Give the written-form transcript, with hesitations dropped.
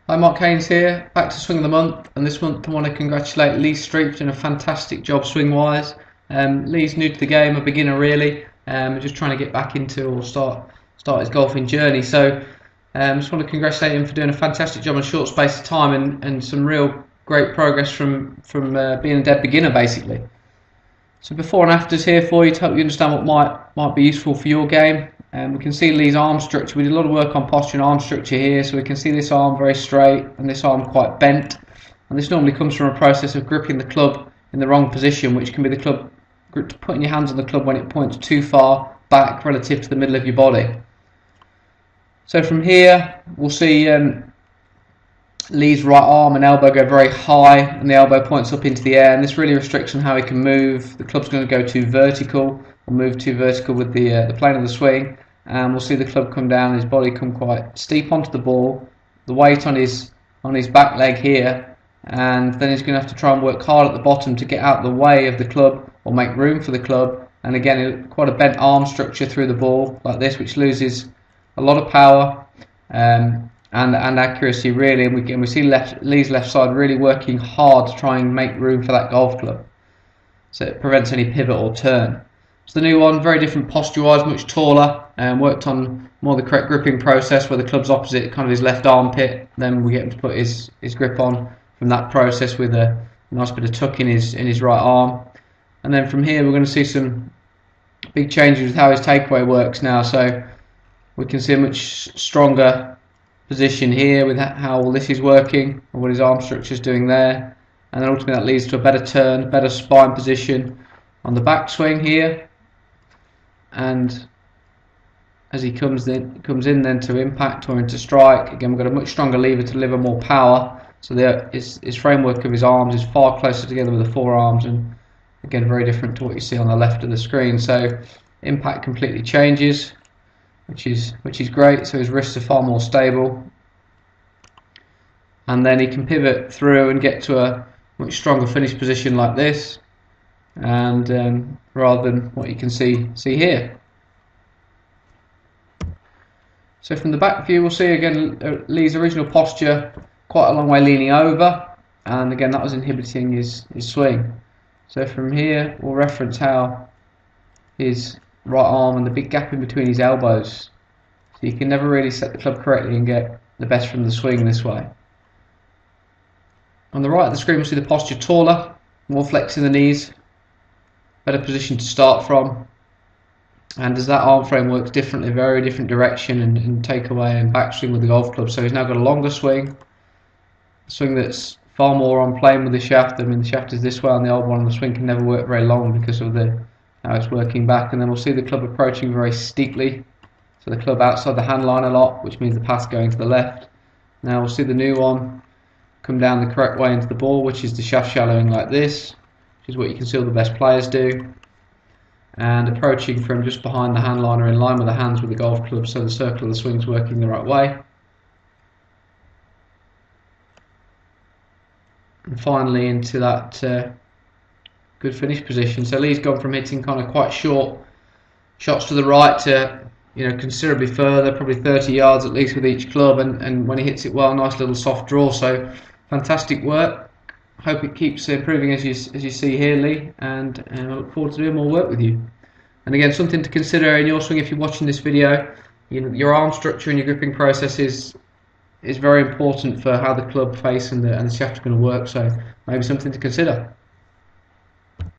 Hi, Mark Haynes here, back to Swing of the Month, and this month I want to congratulate Lee Street for doing a fantastic job swing-wise. Lee's new to the game, a beginner really, just trying to get back into or start his golfing journey. So just want to congratulate him for doing a fantastic job in a short space of time and some real great progress from being a dead beginner basically. So before and afters here for you to help you understand what might be useful for your game. We can see Lee's arm structure. We did a lot of work on posture and arm structure here, so we can see this arm very straight and this arm quite bent. And this normally comes from a process of gripping the club in the wrong position, which can be the club putting your hands on the club when it points too far back relative to the middle of your body. So from here, we'll see Lee's right arm and elbow go very high, and the elbow points up into the air, and this really restricts on how he can move. The club's going to go too vertical, or move too vertical with the plane of the swing, and we'll see the club come down, his body come quite steep onto the ball, the weight on his back leg here, and then he's going to have to try and work hard at the bottom to get out of the way of the club or make room for the club. And again, quite a bent arm structure through the ball like this, which loses a lot of power and accuracy really, and we see Lee's left side really working hard to try and make room for that golf club, so it prevents any pivot or turn. So the new one, very different posture-wise, much taller, and worked on more the correct gripping process where the club's opposite kind of his left armpit. Then we get him to put his grip on from that process with a nice bit of tuck in his right arm. And then from here we're going to see some big changes with how his takeaway works now. So we can see a much stronger position here with how all this is working and what his arm structure is doing there, and then ultimately that leads to a better turn, better spine position on the backswing here. And as he comes in then to impact or into strike, again we've got a much stronger lever to deliver more power, so his framework of his arms is far closer together with the forearms, and again very different to what you see on the left of the screen. So impact completely changes, which is great, so his wrists are far more stable, and then he can pivot through and get to a much stronger finish position like this, and rather than what you can see here. So from the back view we'll see again Lee's original posture quite a long way leaning over, and again that was inhibiting his swing. So from here we'll reference how his right arm and the big gap in between his elbows, so you can never really set the club correctly and get the best from the swing this way. On the right of the screen we'll see the posture taller, more flex in the knees, better position to start from, and as that arm frame works differently, very different direction and takeaway and backswing with the golf club, so he's now got a longer swing, a swing that's far more on plane with the shaft. I mean the shaft is this way on the old one, and the swing can never work very long because of how it's working back. And then we'll see the club approaching very steeply, so the club outside the hand line a lot, which means the path's going to the left. Now we'll see the new one come down the correct way into the ball, which is the shaft shallowing like this, which is what you can see all the best players do, and approaching from just behind the hand line or in line with the hands with the golf club, so the circle of the swing's working the right way. And finally into that good finish position. So Lee's gone from hitting kind of quite short shots to the right to considerably further, probably 30 yards at least with each club, and when he hits it well, nice little soft draw. So fantastic work. Hope it keeps improving as you see here, Lee, and I look forward to doing more work with you. And again, something to consider in your swing if you're watching this video. Your arm structure and your gripping process is very important for how the club face and the shaft are going to work, so maybe something to consider.